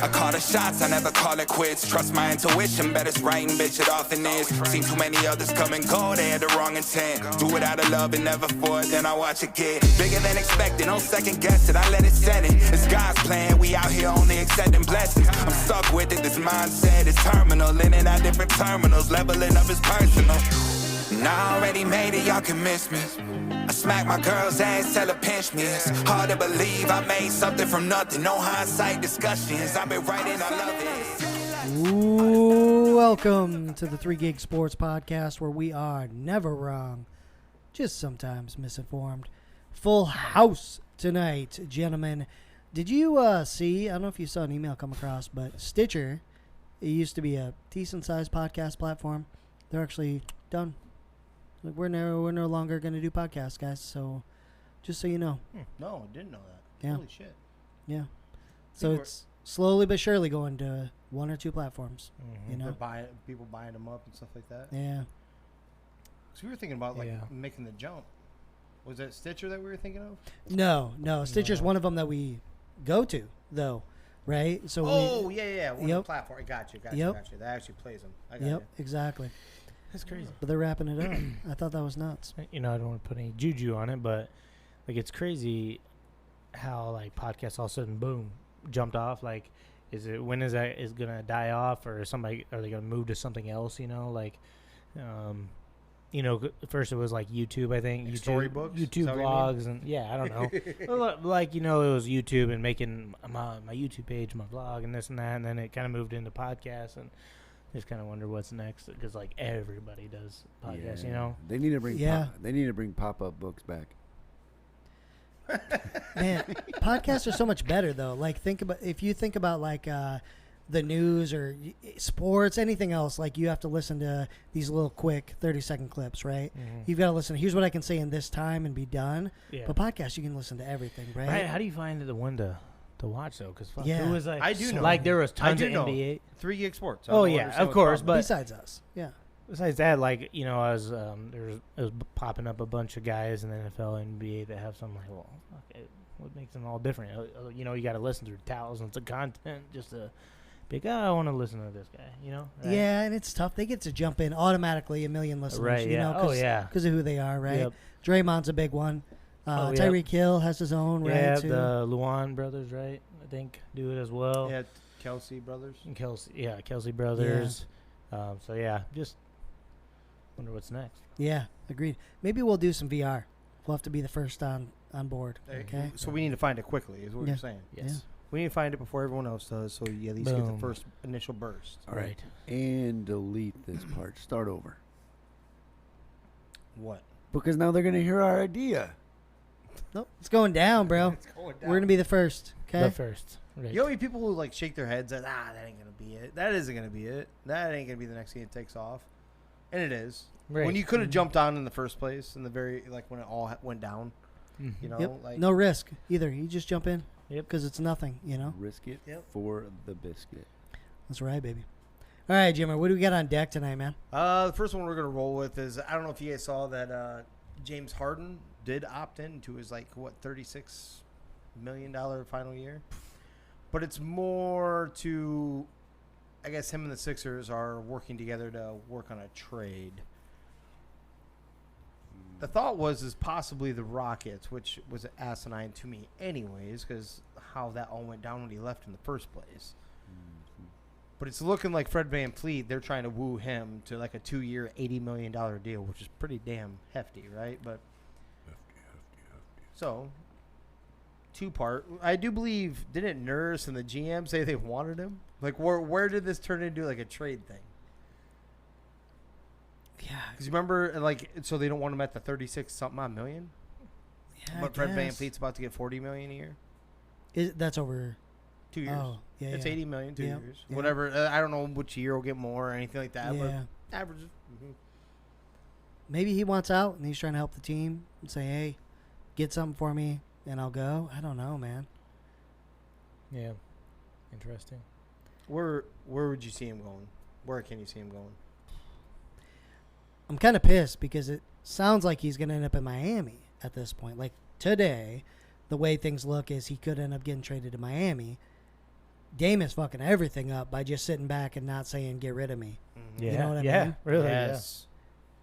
I call the shots, I never call it quits. Trust my intuition, bet it's right and bitch, it often is. Seen too many others come and go, they had the wrong intent. Do it out of love and never for it, then I watch it get bigger than expected. Don't second guess it, I let it set in. It's God's plan, we out here only accepting blessings. I'm stuck with it, this mindset is terminal. In and out different terminals, leveling up is personal. And I already made it, y'all can miss me. I smack my girl's ass, tell her pinch me. It's hard to believe I made something from nothing. No hindsight discussions, I've been writing, I love it. Ooh, welcome to the 3 Gig Sports Podcast, where we are never wrong, just sometimes misinformed. Full house tonight, gentlemen. Did you see, I don't know if you saw an email come across, but Stitcher, it used to be a decent-sized podcast platform. They're actually done. Like we're no longer going to do podcasts, guys. So, just so you know. No, I didn't know that. Yeah. Holy shit. Yeah. So it's slowly but surely going to 1 or 2 platforms. Mm-hmm. You know, people buying them up and stuff like that. Yeah. So we were thinking about making the jump. Was that Stitcher that we were thinking of? No. Stitcher's one of them that we go to, though. Right? So One of the platform. I got you. That actually plays them. I got you. Exactly. That's crazy. But they're wrapping it up. I thought that was nuts. You know, I don't want to put any juju on it, but like it's crazy how like podcasts all of a sudden boom jumped off. Like, when is that gonna die off, or are they gonna move to something else? You know, like, first it was like YouTube, I think, like YouTube storybooks, YouTube vlogs, and I don't know, like it was YouTube and making my YouTube page, my vlog, and this and that, and then it kind of moved into podcasts and. Just kind of wonder what's next, because like everybody does podcasts, you know. They need to bring pop-up books back. Man, podcasts are so much better though. Like if you think about like the news or sports, anything else, like you have to listen to these little quick 30-second clips, right? Mm-hmm. You've got to listen. Here's what I can say in this time and be done. Yeah. But podcasts, you can listen to everything, right? Right. How do you find the one to watch though? Because who was like, I do know. Like there was tons of NBA. 3 Gig Sports. Oh yeah, of course. But besides us, besides that, like I was it was popping up a bunch of guys in the NFL, NBA that have some like, well, okay, what makes them all different? You got to listen through thousands of content just to be like, I want to listen to this guy. You know? Right? Yeah, and it's tough. They get to jump in automatically, a million listeners. Right. You know, because of who they are, right? Yep. Draymond's a big one. Tyreek Hill has his own, right? Yeah, too. The Luan brothers, right? I think do it as well. Yeah, Kelsey brothers. And Kelsey brothers. Yeah. Just wonder what's next. Yeah, agreed. Maybe we'll do some VR. We'll have to be the first on board. Okay. So we need to find it quickly, is what you're saying. Yes. Yeah. We need to find it before everyone else does, so you at least get the first initial burst. All right. And delete this part. Start over. What? Because now they're going to hear our idea. Nope, it's going down, bro. We're going to be the first, okay? The first. Right. You know, people who like shake their heads at, that ain't going to be it. That isn't going to be it. That ain't going to be the next thing it takes off. And it is. Right. When you could have jumped on in the first place, in the when it all went down, you know? Like no risk either. You just jump in. Yep. Because it's nothing, you know? Risk it for the biscuit. That's right, baby. All right, Jimmer, what do we got on deck tonight, man? The first one we're going to roll with is, I don't know if you guys saw that James Harden did opt into his, $36 million final year. But it's more to, I guess him and the Sixers are working together to work on a trade. The thought is possibly the Rockets, which was asinine to me anyways, because how that all went down when he left in the first place. Mm-hmm. But it's looking like Fred VanVleet, they're trying to woo him to like a 2-year, $80 million deal, which is pretty damn hefty, right? But hefty. So, 2-part. I do believe, didn't Nurse and the GM say they wanted him? Like, where did this turn into like a trade thing? Yeah. Because you remember, so they don't want him at the 36-something million? Yeah, but Fred VanVleet's about to get $40 million a year? That's over 2 years. Oh, yeah. It's $80 million, 2 years. Yeah. Whatever. I don't know which year will get more or anything like that. Yeah. But averages. Mm-hmm. Maybe he wants out and he's trying to help the team and say, hey, get something for me and I'll go. I don't know, man. Yeah. Interesting. Where would you see him going? Where can you see him going? I'm kind of pissed because it sounds like he's going to end up in Miami at this point. Like today, the way things look is he could end up getting traded to Miami. Dame is fucking everything up by just sitting back and not saying, get rid of me. Yeah, You know what I yeah, mean? really. Yes.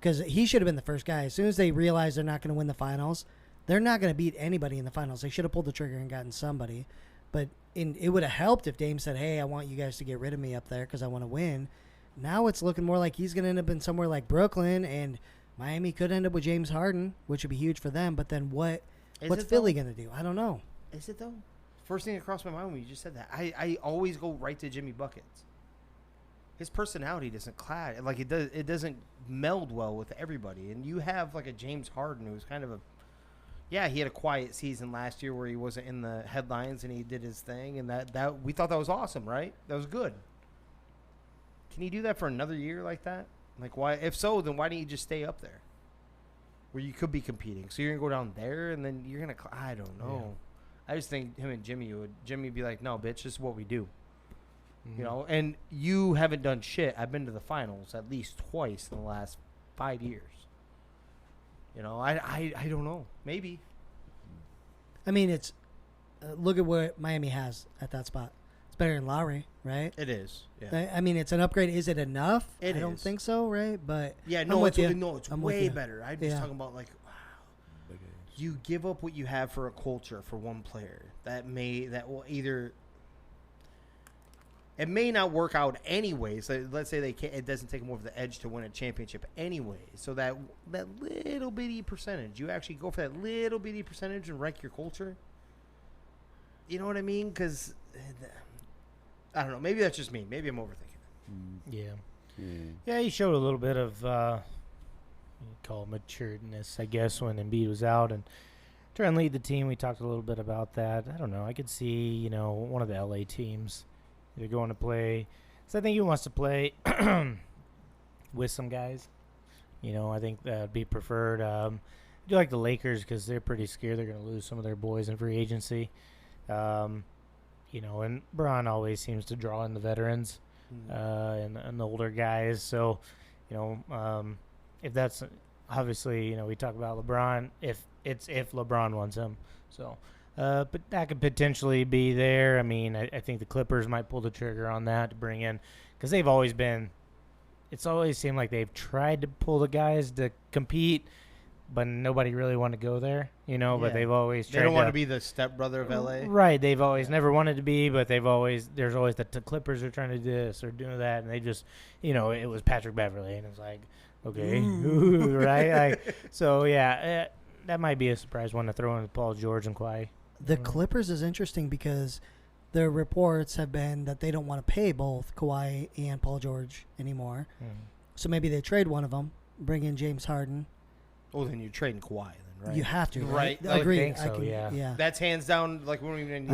Because he should have been the first guy. As soon as they realize they're not going to win the finals, they're not going to beat anybody in the finals. They should have pulled the trigger and gotten somebody. But it would have helped if Dame said, hey, I want you guys to get rid of me up there because I want to win. Now it's looking more like he's going to end up in somewhere like Brooklyn, and Miami could end up with James Harden, which would be huge for them. But then what's Philly going to do? I don't know. Is it, though? First thing that crossed my mind when you just said that, I always go right to Jimmy Buckets. His personality doesn't clash. Like, it doesn't meld well with everybody. And you have, like, a James Harden who's kind of yeah, he had a quiet season last year where he wasn't in the headlines and he did his thing. And that we thought that was awesome, right? That was good. Can he do that for another year like that? Like, why? If so, then why don't you just stay up there where you could be competing? So you're going to go down there and then you're going to, I don't know. Yeah. I just think him and Jimmy would be like, no, bitch, this is what we do. You know, and you haven't done shit. I've been to the finals at least twice in the last 5 years. You know, I don't know. Maybe. I mean, it's look at what Miami has at that spot. It's better than Lowry, right? It is. Yeah. I mean, it's an upgrade. Is it enough? I don't is. think so, right? But yeah, I'm no, with you. it's I'm with way you. better. I'm just talking about like, wow, you give up what you have for a culture for one player that will either. It may not work out anyway. So let's say it doesn't take them over the edge to win a championship anyway. So that little bitty percentage, you actually go for that little bitty percentage and wreck your culture. You know what I mean? Because I don't know. Maybe that's just me. Maybe I'm overthinking it. Yeah, he showed a little bit of you call it maturedness, I guess, when Embiid was out and trying to lead the team. We talked a little bit about that. I don't know. I could see one of the LA teams. They're going to play. So I think he wants to play with some guys. I think that would be preferred. I do like the Lakers because they're pretty scared they're going to lose some of their boys in free agency. And Bron always seems to draw in the veterans and the older guys. So, if that's obviously, we talk about LeBron, if LeBron wants him. So. But that could potentially be there. I mean, I think the Clippers might pull the trigger on that to bring in, because they've always been. It's always seemed like they've tried to pull the guys to compete, but nobody really wanted to go there. But they've always tried. They don't want to be the stepbrother of LA, right? They've always never wanted to be, but there's always the Clippers are trying to do this or doing that, and they just, it was Patrick Beverley, and it's like, okay, right? So yeah, that might be a surprise one to throw in Paul George and Kawhi. The Clippers is interesting because the reports have been that they don't want to pay both Kawhi and Paul George anymore. So maybe they trade one of them, bring in James Harden. Oh, then you're trading Kawhi, then, right? You have to, right? I agree. I think so, yeah. That's hands down. Like, we don't even.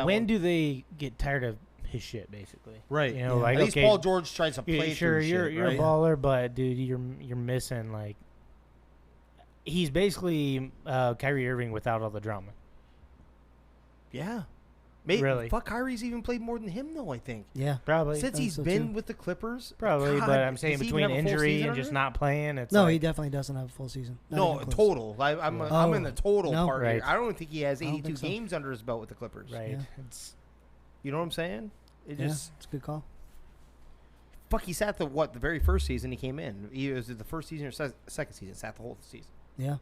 When do they get tired of his shit, basically? Right. Like, at least Paul George tries to play. Sure, you're a baller, but dude, you're missing like. He's basically Kyrie Irving without all the drama. Yeah. Maybe, really? Fuck, Kyrie's even played more than him, though, I think. Yeah. Probably. Since he's been with the Clippers. Probably, God, but I'm saying does he between even have a full injury season and under just him? not playing, it's No, like, he definitely doesn't have a full season. Not No, even close. total. I'm in the total part right. here. I don't think he has I don't 82 think so. games under his belt with the Clippers. right. Yeah. It's You know what I'm saying? It Yeah, just... it's a good call. Fuck, he sat the very first season he came in. Was it the first season or second season? Sat the whole season. Yeah.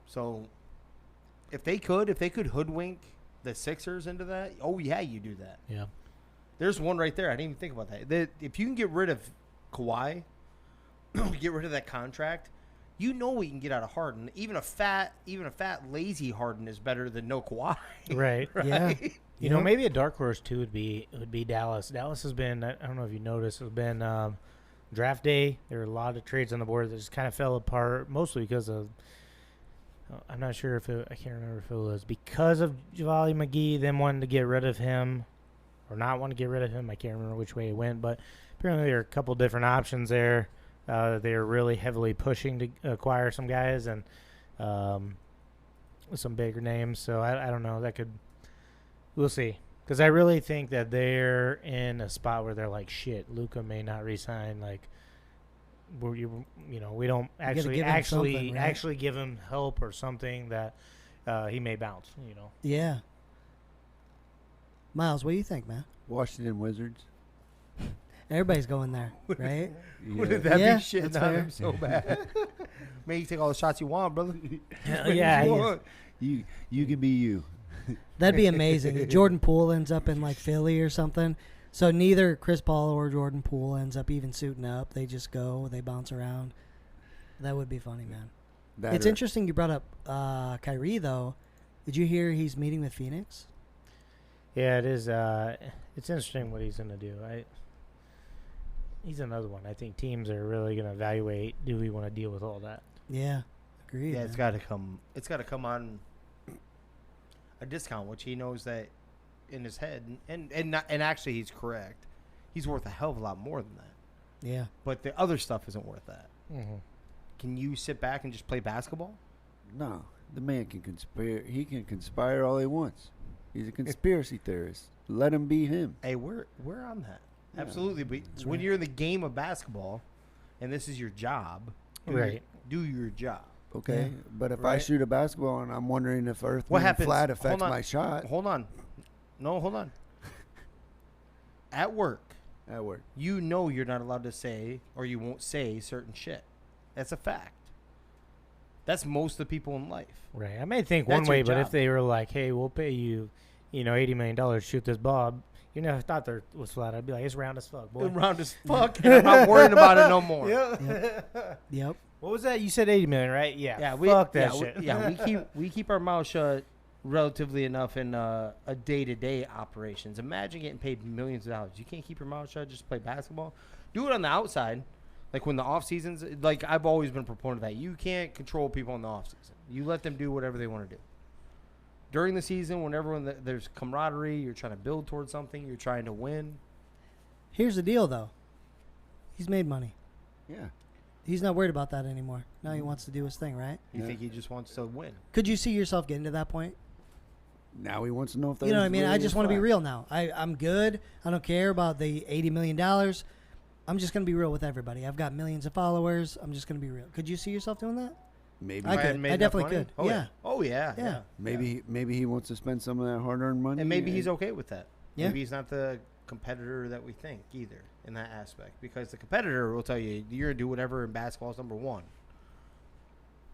So, if they could hoodwink the Sixers into that, oh yeah, you do that. yeah. There's one right there. I didn't even think about that. If you can get rid of Kawhi, get rid of that contract, you know what you can get out of Harden. Even a fat, lazy Harden is better than no Kawhi. Right. Yeah. You know, maybe a dark horse too would be Dallas. Dallas has been, I don't know if you noticed, it's been draft day. There were a lot of trades on the board that just kind of fell apart, mostly because of. I'm not sure I can't remember if it was because of Javale McGee, them wanting to get rid of him or not want to get rid of him. I can't remember which way it went, but apparently there are a couple different options there. They are really heavily pushing to acquire some guys and some bigger names. So I don't know. We'll see. Because I really think that they're in a spot where they're like, shit, Luka may not resign. Like, we don't actually give him help or something that he may bounce. Yeah. Miles, what do you think, man? Washington Wizards. Everybody's going there, right? Wouldn't that Yeah, be shitting that's on fair. him so bad? Man, you take all the shots you want, brother. Yeah, You he is. want. You can be you. That'd be amazing. Jordan Poole ends up in like Philly or something. So neither Chris Paul or Jordan Poole ends up even suiting up. They just go, they bounce around. That would be funny, man. It's interesting you brought up Kyrie, though. Did you hear he's meeting with Phoenix? Yeah, it is. It's interesting what he's going to do. He's another one. I think teams are really going to evaluate, do we want to deal with all that? Yeah, agreed. Yeah, it's got to come. It's got to come on a discount, which he knows that in his head, and actually he's correct. He's worth a hell of a lot more than that. Yeah. But the other stuff isn't worth that. Mm-hmm. Can you sit back and just play basketball? No, the man can conspire. He can conspire all he wants. He's a conspiracy theorist. Let him be him. Hey, we're on that. Yeah. Absolutely. But That's when right. you're in the game of basketball, and this is your job, Right. do your job. Okay, Yeah. but if I Right. shoot a basketball and I'm wondering if Earth What being happens? flat Hold affects on. my shot, Hold on. No, hold on. At work, that works. you know you're not allowed to say or you won't say certain shit. That's a fact. That's most of the people in life. Right. I may think That's one your way, but job. if they were like, hey, we'll pay you, $80 million to shoot this bob, you never thought there was flat. I'd be like, it's round as fuck, boy. Round as fuck, and I'm not worrying about it no more. Yep. What was that? You said 80 million, right? Yeah. Yeah, fuck that shit. we keep our mouth shut relatively enough in a day-to-day operations. Imagine getting paid millions of dollars. You can't keep your mouth shut just to play basketball. Do it on the outside, like when the off seasons. Like I've always been a proponent of that. You can't control people in the off season. You let them do whatever they want to do. During the season, whenever there's camaraderie, you're trying to build towards something. You're trying to win. Here's the deal, though. He's made money. Yeah. He's not worried about that anymore. Now he wants to do his thing, right? You Yeah. think he just wants to win? Could you see yourself getting to that point? Now he wants to know if that You know what I is mean? I really just a want to be fact. real now. I'm good. I don't care about the $80 million. I'm just going to be real with everybody. I've got millions of followers. I'm just going to be real. Could you see yourself doing that? Maybe. I If could. hadn't made I enough definitely money? could. Oh, Yeah. Oh yeah. Yeah. Maybe he wants to spend some of that hard-earned money. And maybe he's okay with that. Yeah. Maybe he's not the competitor that we think either in that aspect. Because the competitor will tell you, you're going to do whatever in basketball is number one.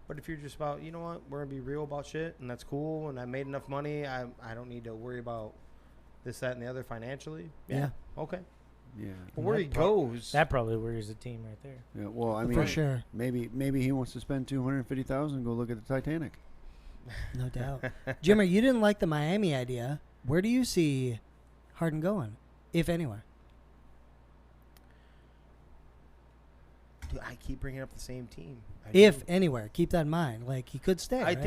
But if you're just about, you know what, we're going to be real about shit, and that's cool, and I made enough money, I don't need to worry about this, that, and the other financially. Yeah. Okay. Yeah. But where he goes, That probably worries the team right there. Yeah. Well, I mean, For sure. Maybe he wants to spend $250,000 and go look at the Titanic. No doubt. Jimmer, you didn't like the Miami idea. Where do you see Harden going, if anywhere? dude, I keep bringing up the same team. If anywhere. Keep that in mind. Like, he could stay, I right?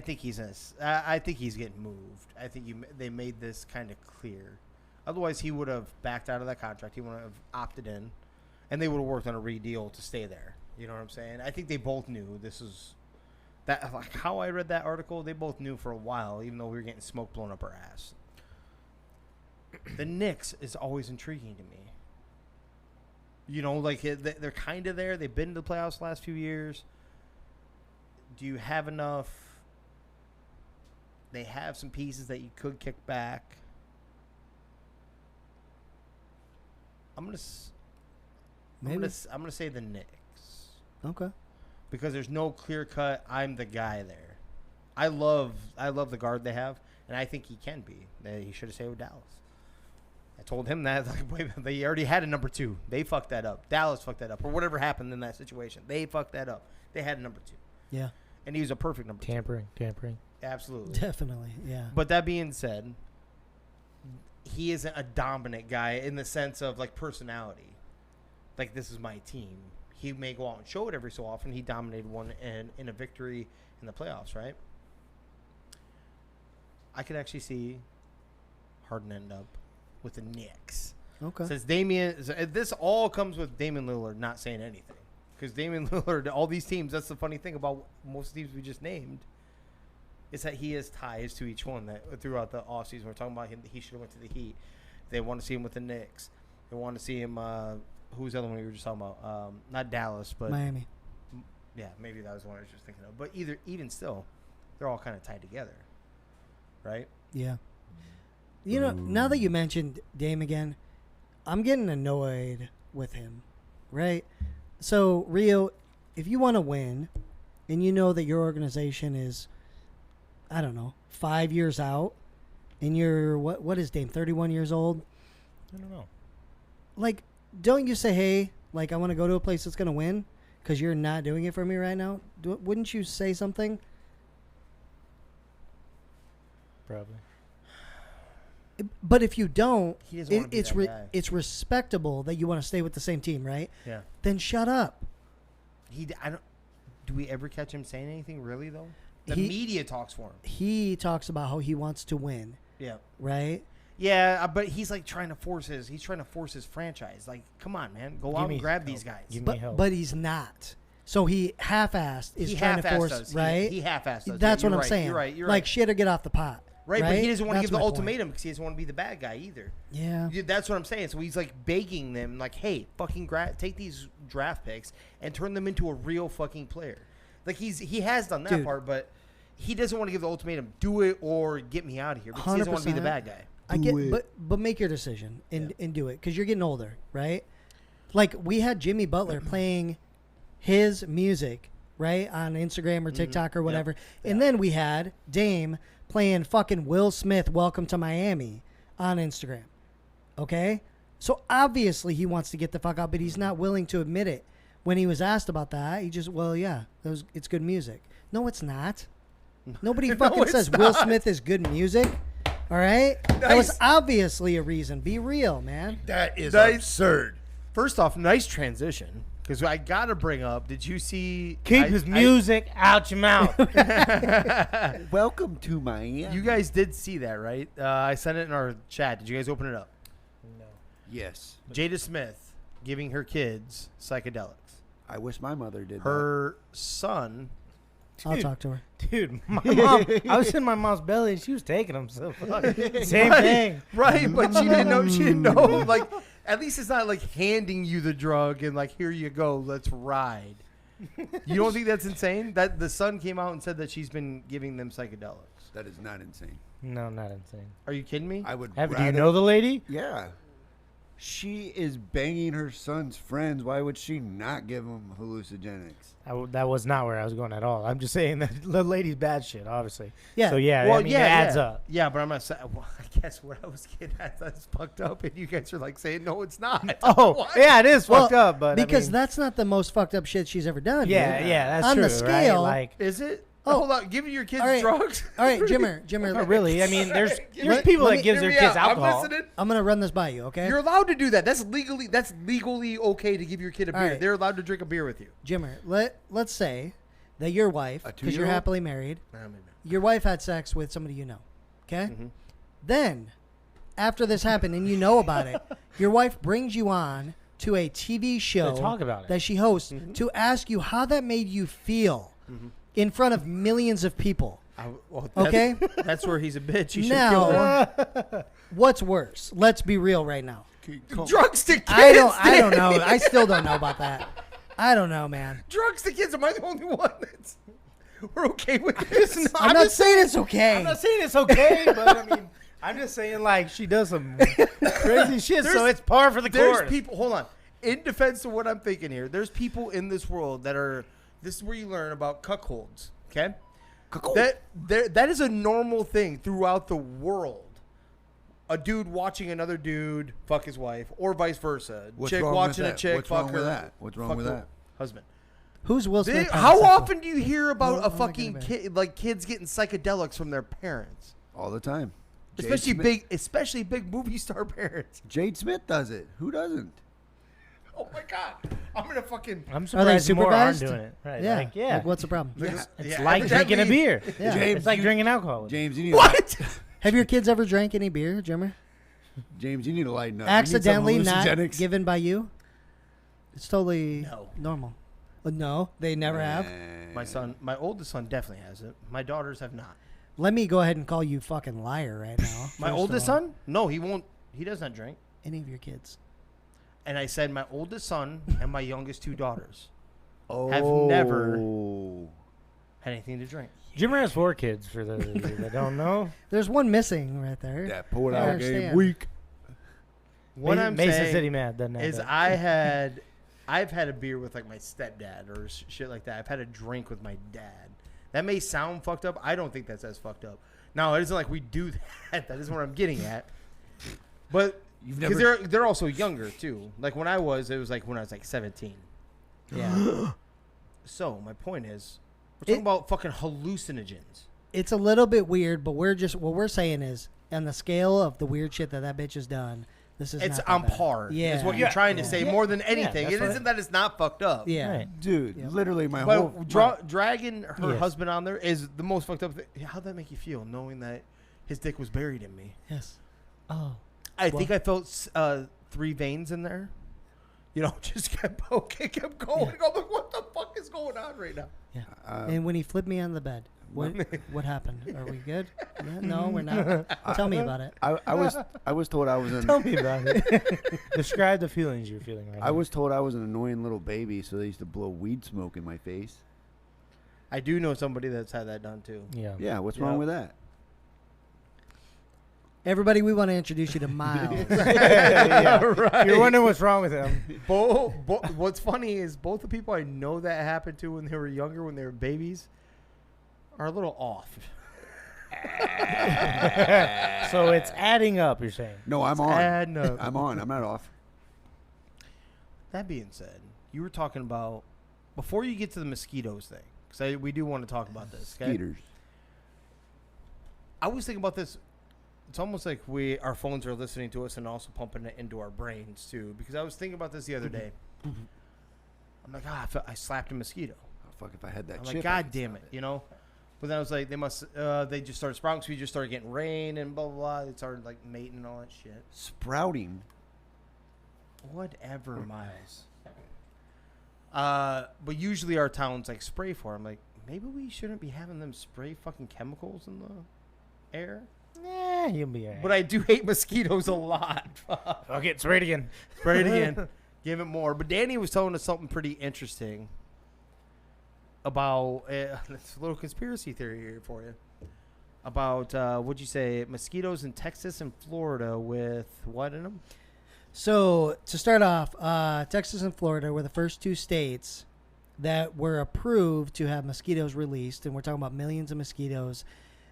think he's I think he's getting moved. I think they made this kind of clear. Otherwise, he would have backed out of that contract. He would have opted in, and they would have worked on a re-deal to stay there. You know what I'm saying? I think they both knew this is that. Like how I read that article, they both knew for a while, even though we were getting smoke blown up our ass. The Knicks is always intriguing to me. You know, like they're kind of there. They've been to the playoffs the last few years. Do you have enough? They have some pieces that you could kick back. I'm gonna say the Knicks Okay. because there's no clear cut. I'm the guy there. I love the guard they have, and I think he can be. He should have stayed with Dallas. I told him that they already had a number 2. They fucked that up. Dallas fucked that up, or whatever happened in that situation. They fucked that up. They had a number 2, Yeah. and he was a perfect number 2. Tampering. Absolutely. Definitely. Yeah. But that being said, he isn't a dominant guy in the sense of like personality. Like, this is my team. He may go out and show it every so often. He dominated one in a victory in the playoffs, right? I could actually see Harden end up with the Knicks. Okay. Says this all comes with Damian Lillard not saying anything. Because Damian Lillard, all these teams, that's the funny thing about most teams we just named, is that he has ties to each one that throughout the offseason. We're talking about him. He should have went to the Heat. They want to see him with the Knicks. They want to see him. Who's the other one we were just talking about? Not Dallas, but Miami. yeah, maybe that was the one I was just thinking of. But even still, they're all kind of tied together, right? Yeah. You know, now that you mentioned Dame again, I'm getting annoyed with him, right? So, Rio, if you want to win and you know that your organization is, I don't know, 5 years out and you're, what is Dame, 31 years old? I don't know. Like, don't you say, hey, like, I want to go to a place that's going to win because you're not doing it for me right now? Wouldn't you say something? Probably. But if you don't, He doesn't wanna be that guy. it's respectable that you want to stay with the same team, right? Yeah. Then shut up. I don't. Do we ever catch him saying anything really though? The He- media talks for him. He talks about how he wants to win, Yeah. right? Yeah, but he's like trying to force his franchise. Like, come on, man, go Give out me and grab help. these guys. Give me But help. but he's not. So he half-assed is He trying to half-assed force, does. right? He half-assed does. That's Yeah, what you're I'm right. saying. You're right. You're like right. shit or get off the pot. Right, but he doesn't want to That's give the my point. ultimatum because he doesn't want to be the bad guy either. Yeah. That's what I'm saying. So he's like begging them, like, "Hey, fucking take these draft picks and turn them into a real fucking player." Like he has done that Dude. part, but he doesn't want to give the ultimatum. Do it or get me out of here because he doesn't want to be the 100%. bad guy. I get, but make your decision and do it because you're getting older, right? Like we had Jimmy Butler playing his music, right, on Instagram or TikTok or whatever, and then we had Dame playing fucking Will Smith "Welcome to Miami" on Instagram. Okay, so obviously he wants to get the fuck out, but he's not willing to admit it. When he was asked about that, he just, well, yeah, it's good music. No, it's not. Nobody fucking it's says not. Will Smith is good music. All right? That was Nice. obviously a reason. Be real, man. That is Nice. absurd. First off, nice transition because I got to bring up. Did you see? Keep his music out your mouth. Welcome to Miami. You guys did see that, right? I sent it in our chat. Did you guys open it up? Yes. Jada Smith giving her kids psychedelics. I wish my mother did Her son. I'll Dude. talk to her. Dude, my mom, I was in my mom's belly and she was taking them. So same Right, thing. right? But she didn't know. She didn't know. Like, at least it's not like handing you the drug and like, here you go, let's ride. You don't think that's insane? That the son came out and said that she's been giving them psychedelics. that. That is not insane. No, not insane. Are you kidding me? I would Do you rather- know the lady? Yeah. She is banging her son's friends. Why would she not give him hallucinogenics? That was not where I was going at all. I'm just saying that the lady's bad shit, obviously. Yeah. So, yeah, Well, I mean, it adds up. Yeah, but I'm not saying. Well, I guess what I was getting at that's fucked up, and you guys are like saying no, it's not. Oh, What? yeah, it is fucked Well, up. But because I mean, that's not the most fucked up shit she's ever done. yeah, dude. yeah, that's On true. the scale- right? Like, Is it? Oh. Hold on, giving your kids All right. drugs. All right, Jimmer. not really. I mean, there's Let- people let that me- gives their Hear me kids out. alcohol. I'm listening. I'm going to run this by you, okay? You're allowed to do that. That's legally okay to give your kid a All beer. right. They're allowed to drink a beer with you. Jimmer, let's say that your wife, A because you're 2-year-old? happily married, Nah, maybe. your wife had sex with somebody you know, okay? Mhm. Then, after this happened and you know about it, your wife brings you on to a TV show talk about it. that she hosts to ask you how that made you feel in front of millions of people. Well, Okay? That's where he's a bitch. You should Now- kill him. What's worse? Let's be real right now. Drugs to kids. I don't know. I still don't know about that. I don't know, man. Drugs to kids. Am I the only one that's we're okay with this? I'm not saying it's okay. I'm not saying it's okay, but I mean, I'm just saying like she does some crazy shit, so There's- it's par for the There's course. people. Hold on. In defense of what I'm thinking here, there's people in this world that are. This is where you learn about cuckolds. Okay. That is a normal thing throughout the world. A dude watching another dude fuck his wife, or vice versa. What's Chick wrong with watching a that? chick What's fuck wrong her. with that? What's wrong fuck with the that? Husband. Who's Will Smith? How having sex often do you hear about Who a am I fucking gonna kid, like kids getting psychedelics from their parents? All the time. Especially big movie star parents. Jade Smith does it. Who doesn't? Oh my god! I'm gonna fucking. I'm with? Are they surprised more aren't supervised? doing it. Right? Yeah. Like, yeah. Like, what's the problem? It's like drinking a beer. Yeah. James, It's like you- drinking alcohol. James, you need What? Have your kids ever drank any beer, Jimmer? James, you need to lighten up. Accidentally you need some not hallucinogenics. given by you? It's totally No. normal. No, they never have. My oldest son definitely has it. My daughters have not. Let me go ahead and call you fucking liar right now. My first of oldest all. son? No, he won't. He does not drink. Any of your kids. And I said my oldest son and my youngest two daughters. Oh. have never- had anything to drink. Jimmer has 4 kids, for those of you that don't know. There's one missing right there. That pulled I out game understand. week. What I'm Mason saying City Mad doesn't have is that. I've had a beer with like my stepdad or shit like that. I've had a drink with my dad. That may sound fucked up. I don't think that's as fucked up. Now, it isn't like we do that. That isn't what I'm getting at. But because they're also younger too. Like when it was like when I was like 17. Yeah. So my point is, we're talking about fucking hallucinogens. It's a little bit weird, but what we're saying is, on the scale of the weird shit that bitch has done, this is It's not that on bad. par. Yeah. Is what you're trying to say more than Yeah, anything. that's It isn't that it's not fucked up. Yeah. Right. Dude, Yep. literally my But whole... dragging her Yes. husband on there is the most fucked up thing. How'd that make you feel, knowing that his dick was buried in me? Yes. Oh. I think I felt 3 veins in there. You know, just kept poking, kept going. Yeah. I'm like, what the fuck is going on right now? Yeah. And when he flipped me on the bed, what happened? Are we good? Yeah, no, we're not. Tell me about it. I was told I was an... Tell me about it. Describe the feelings you're feeling right now. I was told I was an annoying little baby, so they used to blow weed smoke in my face. I do know somebody that's had that done too. Yeah. Yeah, what's wrong with that? Everybody, we want to introduce you to Miles. Yeah. Right. You're wondering what's wrong with him. What's funny is both the people I know that happened to when they were younger, when they were babies, are a little off. So it's adding up, you're saying. No, I'm It's on. adding up. I'm on. I'm not off. That being said, you were talking about, before you get to the mosquitoes thing, because we do want to talk about this. Okay? Skeeters. I was thinking about this. It's almost like our phones are listening to us and also pumping it into our brains too. Because I was thinking about this the other day. I'm like, I slapped a mosquito. Oh, fuck, if I had that I'm chip, like, I God could damn stop it, you know. But then I was like, they just started sprouting. So we just started getting rain and blah blah blah. They started like mating and all that shit. Sprouting. Whatever, Miles. But usually our towns like spray for. I'm like, maybe we shouldn't be having them spray fucking chemicals in the air. Yeah, you'll be all right. But I do hate mosquitoes a lot. Okay, it's right again. Spray it again. Give it more. But Danny was telling us something pretty interesting about it's a little conspiracy theory here for you. About what'd you say? Mosquitoes in Texas and Florida with what in them? So, to start off, Texas and Florida were the first 2 states that were approved to have mosquitoes released, and we're talking about millions of mosquitoes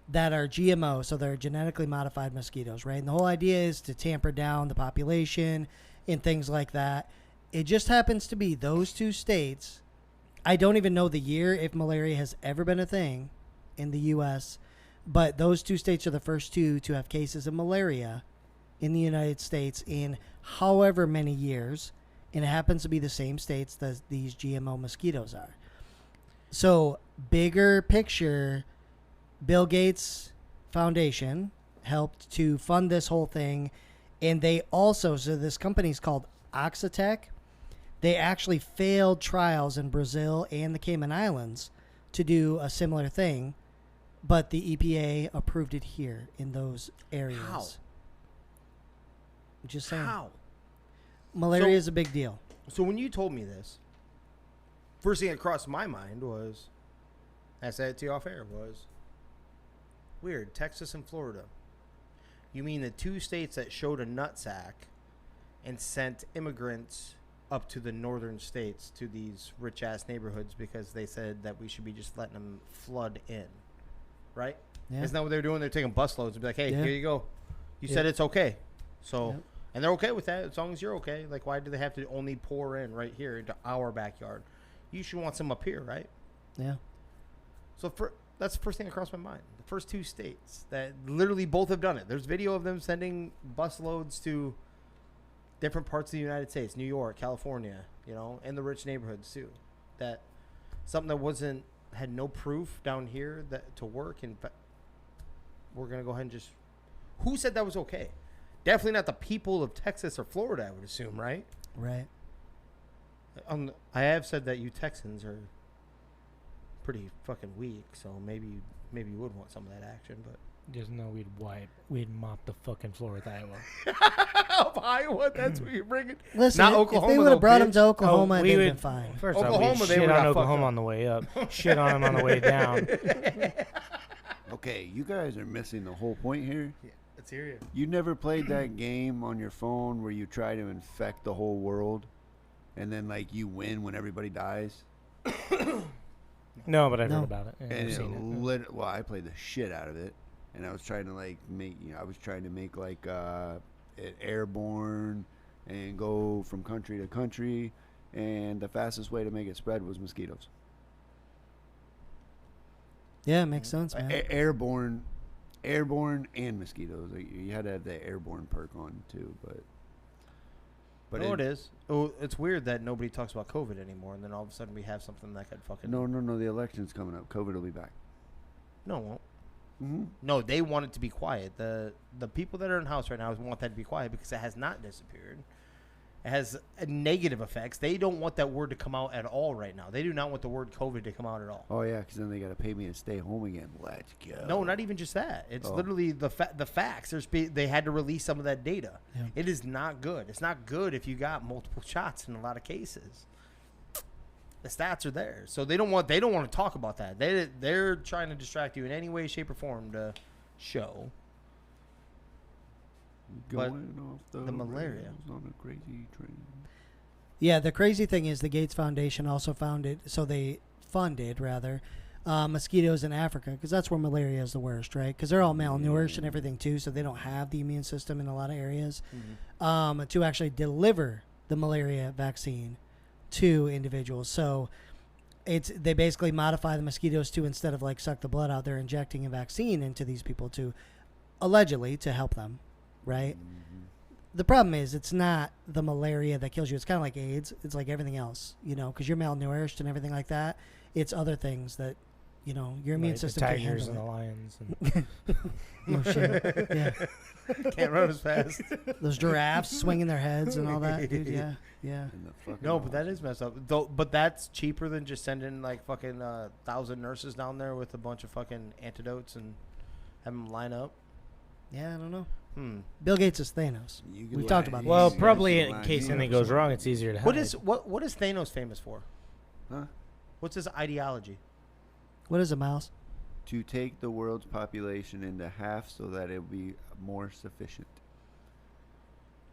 that are GMO, so they're genetically modified mosquitoes, right? And the whole idea is to tamper down the population and things like that. It just happens to be those 2 states. I don't even know the year if malaria has ever been a thing in the U.S., but those 2 states are the first 2 to have cases of malaria in the United States in however many years, and it happens to be the same states that these GMO mosquitoes are. So, bigger picture, Bill Gates Foundation helped to fund this whole thing, and they also, so this company's called Oxitec. They actually failed trials in Brazil and the Cayman Islands to do a similar thing, but the EPA approved it here in those areas. How? Just saying. How? Malaria is a big deal. So when you told me this, first thing that crossed my mind was, I said it to you off air, was weird. Texas and Florida. You mean the 2 states that showed a nutsack and sent immigrants up to the northern states, to these rich ass neighborhoods, because they said that we should be just letting them flood in, right? Yeah. Isn't that what they're doing? They're taking busloads and be like, hey, Yeah. here you go. You said Yeah. it's okay. So, Yep. and they're okay with that as long as you're okay. Like, why do they have to only pour in right here into our backyard? You should want some up here, right? Yeah. So that's the first thing that crossed my mind. The first 2 states that literally both have done it. There's video of them sending busloads to different parts of the United States, New York, California, you know, and the rich neighborhoods too. That something that had no proof down here that to work, and we're gonna go ahead and just. Who said that was okay? Definitely not the people of Texas or Florida, I would assume, right? Right. I have said that you Texans are pretty fucking weak, so maybe you would want some of that action, but Just know we'd mop the fucking floor with Iowa. Of Iowa, that's what you're bringing. Listen, Not if Oklahoma, they would have though, brought him bitch. to Oklahoma, we they'd would- been fine. First Oklahoma, off, we they shit would've on got fucked Oklahoma up. on the way up. Shit on them on the way down. Okay, you guys are missing the whole point here. Let's hear you. You never played that game on your phone where you try to infect the whole world, and then like you win when everybody dies. No, but I've No. heard about it. Yeah, And I've seen it. well, I played the shit out of it, and I was trying to like make. I was trying to make like it airborne and go from country to country, and the fastest way to make it spread was mosquitoes. Yeah, it makes sense, man. Airborne and mosquitoes. Like, you had to have the airborne perk on too, but No, it is. Oh, it's weird that nobody talks about COVID anymore, and then all of a sudden we have something that could fucking. No. The election's coming up. COVID will be back. No, it won't. Mm-hmm. No, they want it to be quiet. The people that are in the house right now want that to be quiet because it has not disappeared. It has negative effects. They don't want that word to come out at all right now. They do not want the word COVID to come out at all. Oh yeah, because then they got to pay me to stay home again. Let's go. No, not even just that. It's Oh. literally the facts. They had to release some of that data. Yeah. It is not good. It's not good if you got multiple shots in a lot of cases. The stats are there, so they don't want to talk about that. They're trying to distract you in any way, shape, or form to show. Going off the malaria. rails on a crazy train. Yeah, the crazy thing is the Gates Foundation also funded mosquitoes in Africa because that's where malaria is the worst, right? Because they're all malnourished and everything too, so they don't have the immune system in a lot of areas to actually deliver the malaria vaccine to individuals. So they basically modify the mosquitoes to, instead of like suck the blood out, they're injecting a vaccine into these people to allegedly to help them, right? The problem is it's not the malaria that kills you. It's kind of like AIDS. It's like everything else, because you're malnourished and everything like that. It's other things that, your immune Like system the can't tigers and the handle. lions. No shit. Yeah. Can't run as fast. Those giraffes swinging their heads and all that, dude. Yeah. Yeah. And the fucking No, but that is messed up. But that's cheaper than just sending like fucking 1,000 nurses down there with a bunch of fucking antidotes and have them line up. Yeah, I don't know. Bill Bill Gates is Thanos. You can We've lie. talked about Well, this. probably You in can case lie. anything goes wrong, it's easier to hide. What is Thanos famous for? Huh? What's his ideology? What is a mouse? To take the world's population into half so that it will be more sufficient.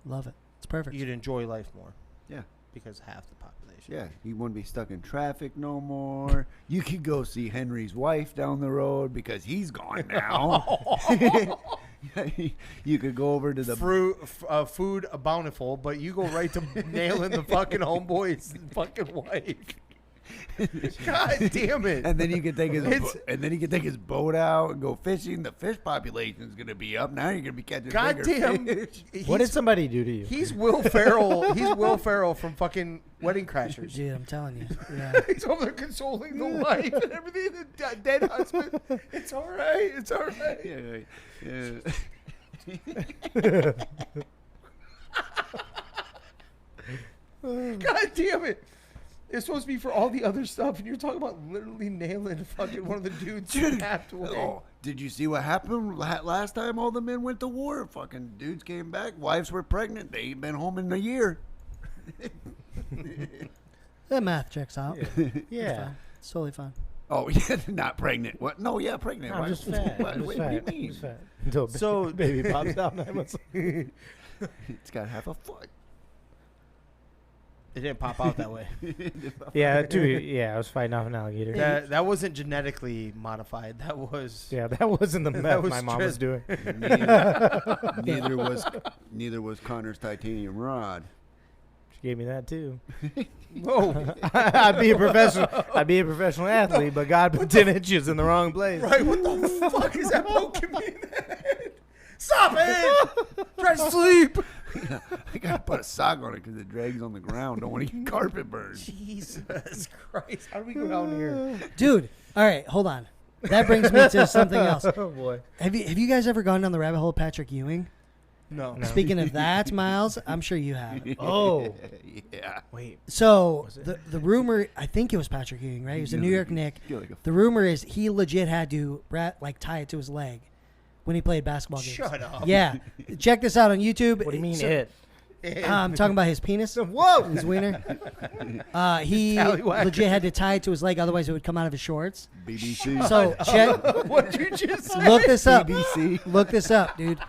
Love it. It's perfect. You'd enjoy life more Yeah. because half the population. Yeah, you wouldn't be stuck in traffic no more. You could go see Henry's wife down the road because he's gone now. You could go over to the Food bountiful, but you go right to nailing the fucking homeboy's fucking wife. God damn it! and then you could take his It's- boat out and go fishing. The fish population's gonna be up. Now you're gonna be catching God bigger damn! fish. What did somebody do to you? He's Will Ferrell. He's Will Ferrell from fucking Wedding Crashers. Dude, I'm telling you. Yeah. He's over there consoling the wife and everything. The dead husband. It's all right. It's all right. Yeah. God damn it! It's supposed to be for all the other stuff, and you're talking about literally nailing fucking one of the dudes snapped away. Oh, did you see what happened last time? All the men went to war. Fucking dudes came back. Wives were pregnant. They ain't been home in a year. The math checks out. It's Yeah. fine. It's totally fine. Oh, yeah, not pregnant. What? No, yeah, pregnant. I'm Why- just fat. What, I'm just what fat. do you mean? Just fat. Until So- baby pops out 9 months. It's got half a foot. It didn't pop out that way. Yeah, I was fighting off an alligator. That wasn't genetically modified. That was. Yeah, that wasn't the That meth was my mom was just- doing. Neither was Connor's titanium rod. She gave me that too. Whoa! I'd be a professional athlete, but God put 10 inches in the wrong place. Right? What the fuck is that poking me in the head? Stop it! Try to sleep. I gotta put a sock on it because it drags on the ground. Don't want to get carpet burned. Jesus Christ! How do we go down here? Dude, all right, hold on. That brings me to something else. Oh boy. Have you guys ever gone down the rabbit hole of Patrick Ewing? No. Speaking of that, Miles, I'm sure you have. Oh. Yeah. Wait. So Was it? the rumor, I think it was Patrick Ewing, right? He was a New York Knick. Feel like a The rumor is he legit had to tie it to his leg when he played basketball games. Shut up. Yeah. Check this out on YouTube. What do you mean So- it? I'm talking about his penis. Whoa. His wiener. He Tallywhacker. legit had to tie it to his leg, otherwise it would come out of his shorts. BBC. So check. What you just say? Look this up. BBC. Look this up, dude.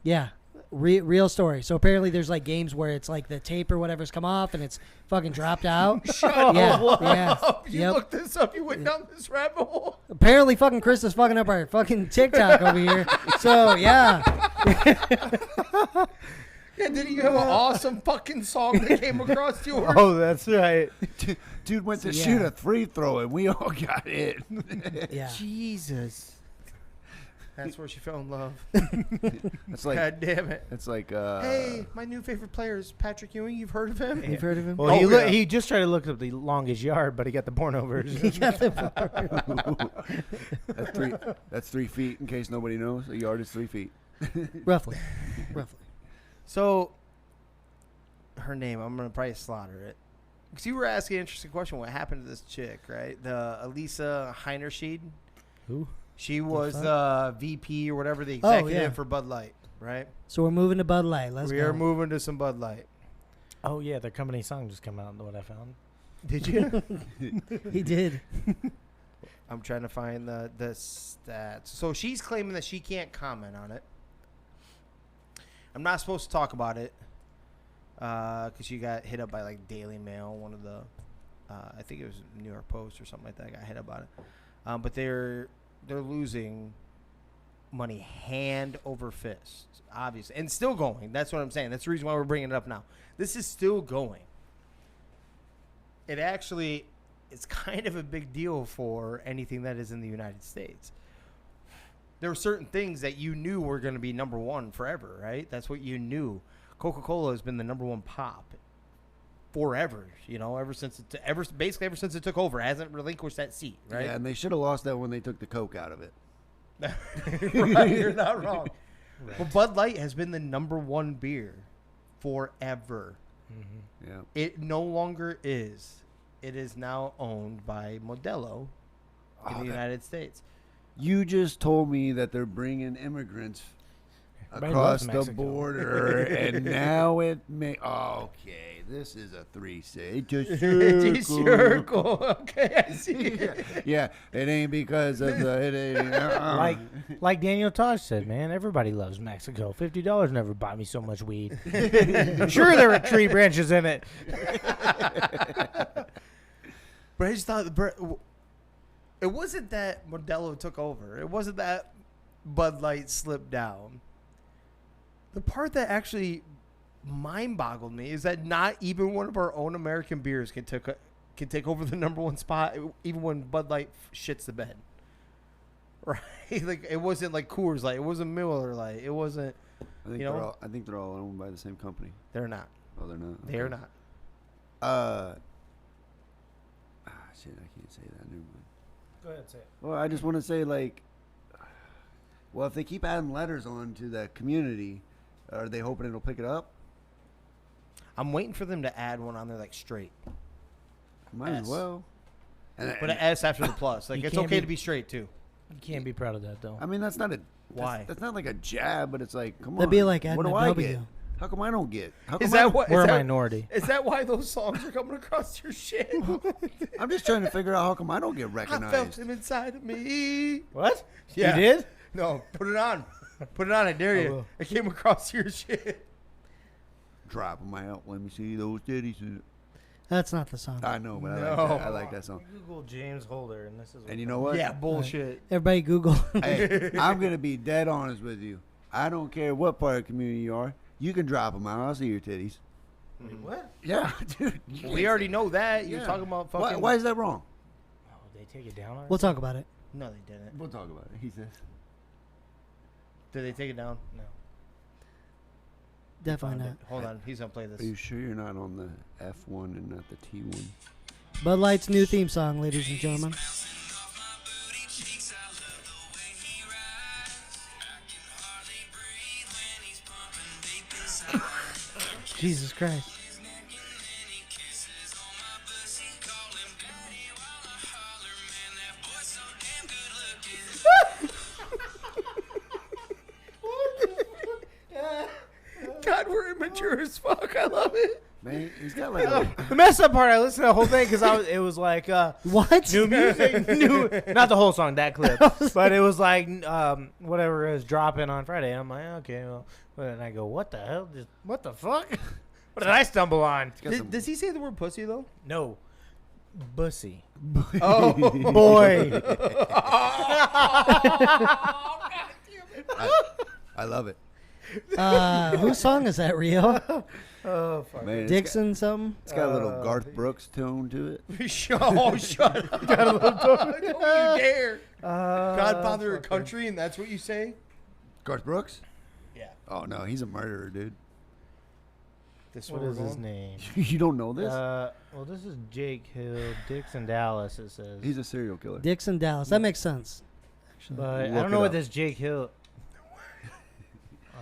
Yeah. Real story. So apparently there's like games where it's like the tape or whatever's come off and it's fucking dropped out. Yeah. You Yep. looked this up. You went down this rabbit hole. Apparently fucking Chris is fucking up our fucking TikTok over here. So yeah. Yeah, did you have an awesome fucking song that came across yours? Oh, that's right. Dude went to Yeah. shoot a free throw, and we all got it. Yeah. Jesus. That's where she fell in love. It's like, God damn it. it's like, Hey, my new favorite player is Patrick Ewing. You've heard of him? You've heard of him? Well, Oh, yeah. he just tried to look up the longest yard, but he got the porno version. that's 3 feet. In case nobody knows, a yard is 3 feet. Roughly. So, her name, I'm going to probably slaughter it. Because you were asking an interesting question. What happened to this chick, right? The Elisa Heinerschied. Who? She was fuck? the VP or whatever, the Oh, executive yeah. for Bud Light, right? So we're moving to Bud Light. Let's We go. are moving to some Bud Light. Oh yeah, their company song just came out. What I found. Did you? He did. I'm trying to find the stats. So she's claiming that she can't comment on it. I'm not supposed to talk about it because she got hit up by like Daily Mail, one of the, I think it was New York Post or something like that. Got hit up about it, but they're losing money hand over fist, obviously, and still going. That's what I'm saying. That's the reason why we're bringing it up now. This is still going. It actually is kind of a big deal for anything that is in the United States. There were certain things that you knew were going to be number one forever, right? That's what you knew. Coca-Cola has been the number one pop forever, ever since it took over. It hasn't relinquished that seat, right? Yeah, and they should have lost that when they took the Coke out of it. Right, you're not wrong. Right. But Bud Light has been the number one beer forever. Mm-hmm. Yeah. It no longer is. It is now owned by Modelo in the United States. You just told me that they're bringing immigrants Everybody across loves the Mexico. border, and now it may. Okay, this is a 3-6. Just It's a circle. Okay, I see. Yeah, it ain't because of the. It ain't, Like Daniel Tosh said, man, everybody loves Mexico. $50 never bought me so much weed. Sure, there were tree branches in it. But I just thought it wasn't that Modelo took over. It wasn't that Bud Light slipped down. The part that actually mind-boggled me is that not even one of our own American beers can take over the number one spot, even when Bud Light shits the bed. Right? Like it wasn't like Coors Light. It wasn't Miller Light. It wasn't. I think they're all owned by the same company. They're not. Oh, they're not. They're not. Shit, I can't say that. Never mind. Go ahead, say it. Well, I just want to say, like, well, if they keep adding letters on to the community, are they hoping it'll pick it up? I'm waiting for them to add one on there like straight. Might as S. well. And, But an S after the plus. Like You it's can't okay be- to be straight too. You can't be proud of that, though. I mean, that's not a. Why? That's not like a jab, but it's like, come on. That'd be like what adding do a I W. get? How come I don't get? How come Is I that don't- what? We're is a that- minority. Is that why those songs are coming across your shit? I'm just trying to figure out how come I don't get I recognized. felt him inside of me. What? Yeah. You did? No, put it on. Put it on. I dare I you. will. I came across your shit. Drop them out. Let me see those titties. That's not the song. I know, but No. I like that song. Google James Holder, and this is. And you know what? Yeah, bullshit. Everybody Google. Hey, I'm gonna be dead honest with you. I don't care what part of the community you are. You can drop them out. I'll see your titties. What? Yeah, dude. you We can't- already know that. You're Yeah. talking about Why, fucking. why is that wrong? Oh, they take it down. We'll talk about it. No, they didn't. We'll talk about it. He says. Did they take it down? No. Definitely not. Hold on. He's gonna play Are you this. sure you're not on the F1 and not the T1? Bud Light's new theme song, ladies and gentlemen. Jesus Christ. God, we're immature as fuck. I love it. Man, he's got like a, The messed up part, I listened to the whole thing because it was like What? new music, not the whole song, that clip, but it was like whatever is dropping on Friday. And I'm like, okay, well, and I go, what the hell? What the fuck? What did I stumble on? Does he say the word pussy, though? No, bussy. Oh, Boy. I love it. Whose song is that, Rio? Oh, fuck. Man, Dixon something? It's got a little Garth Brooks tone to it. shut up. Got a little Don't you dare. Godfather of country, and that's what you say? Garth Brooks? Yeah. Oh, no, he's a murderer, dude. This What is his name? You don't know this? Well, this is Jake Hill, Dixon Dallas, it says. He's a serial killer. Dixon Dallas. That makes sense. Actually. But I Look don't know it what up. this Jake Hill.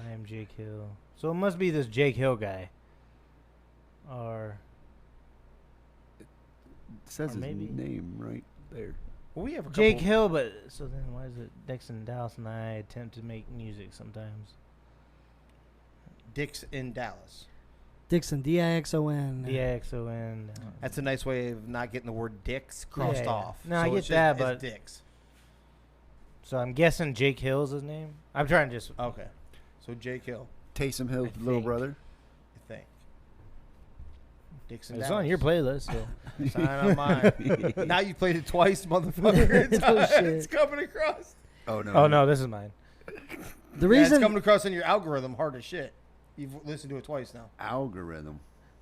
I am Jake Hill. So it must be this Jake Hill guy. Or It says or his maybe- name right there. Well, we have a couple. Jake Hill, but so then why is it Dixon Dallas and I attempt to make music sometimes? Dicks in Dallas. Dixon, D-I-X-O-N. DXON. That's a nice way of not getting the word dicks crossed Yeah. off. No, I get it's that, it's but- dicks. So I'm guessing Jake Hill's his name. I'm trying to just. Okay. So Jake Hill, Taysom Hill's I little think. brother. I think. Dicks in It's Dallas. on your playlist, so it's not on mine. Now you played it twice, motherfucker. It's, Oh, shit. it's coming across. Oh, no. Oh no, this is mine. The Yeah, it's reason coming across in your algorithm hard as shit. You've listened to it twice now. Algorithm.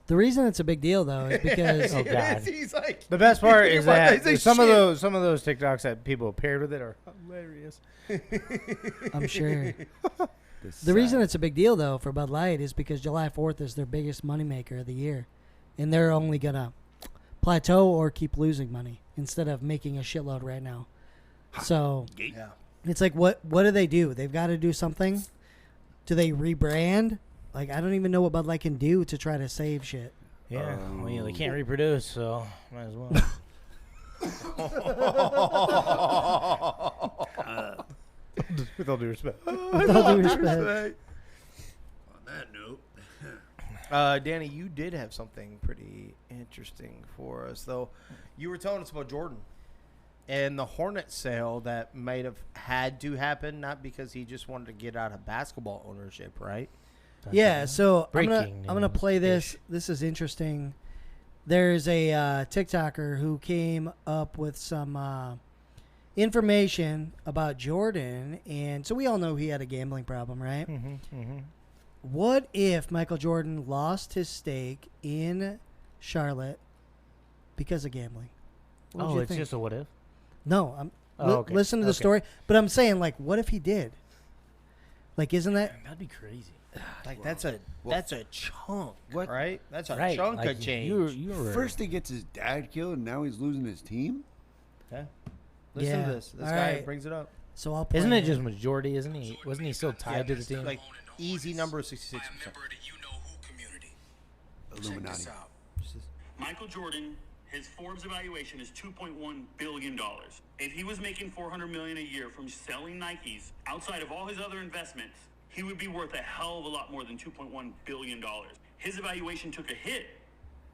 the reason it's a big deal though is because Oh, God. He's like, The best part Your is that monetization some of shit. those TikToks that people paired with it are hilarious. I'm sure. This The reason sad. it's a big deal, though, for Bud Light is because July 4th is their biggest moneymaker of the year. And they're only going to plateau or keep losing money instead of making a shitload right now. So yeah. it's like, what do they do? They've got to do something. Do they rebrand? Like, I don't even know what Bud Light can do to try to save shit. Yeah, well, they Oh. can't reproduce, so might as well. With all due respect. With all due respect. On that note. Danny, you did have something pretty interesting for us, though. You were telling us about Jordan and the Hornets sale that might have had to happen, not because he just wanted to get out of basketball ownership, right? Yeah, so I'm Breaking gonna play this. news-ish. This is interesting. There's a TikToker who came up with some information about Jordan, and so we all know he had a gambling problem, right? What if Michael Jordan lost his stake in Charlotte because of gambling? What would Oh, you it's think? just a what if? No, I'm Oh, okay. listen to the Okay. story, but I'm saying, like, what if he did? Like, isn't that That'd be crazy. Like that's a chunk, What? right? That's a Right. chunk like of change. You were First he gets his dad killed, and now he's losing his team? Okay. Listen Yeah. to this. This All guy right. brings it up. so? I'll play Isn't it just majority? Isn't he? Wasn't he still tied to the team? Like easy number of 66%. Illuminati. Michael Jordan, his Forbes evaluation is $2.1 billion. If he was making $400 million a year from selling Nikes outside of all his other investments, he would be worth a hell of a lot more than $2.1 billion. His evaluation took a hit